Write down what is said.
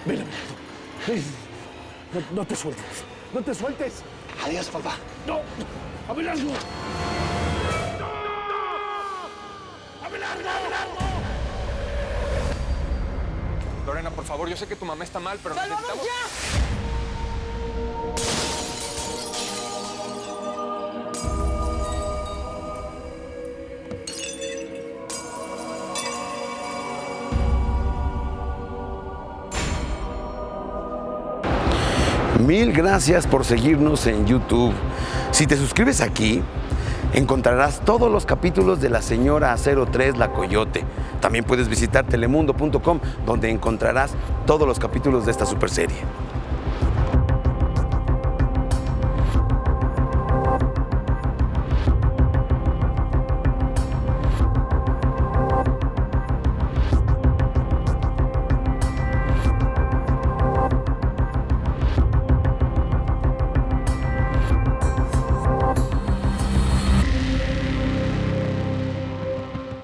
Ven, Abelardo. No te sueltes. No te sueltes. Adiós, papá. No. Abelardo. ¡No! ¡Abelardo! ¡Abelardo! Lorena, por favor, yo sé que tu mamá está mal, pero necesitamos... Mil gracias por seguirnos en YouTube. Si te suscribes aquí, encontrarás todos los capítulos de La Señora 03, La Coyote. También puedes visitar telemundo.com, donde encontrarás todos los capítulos de esta superserie.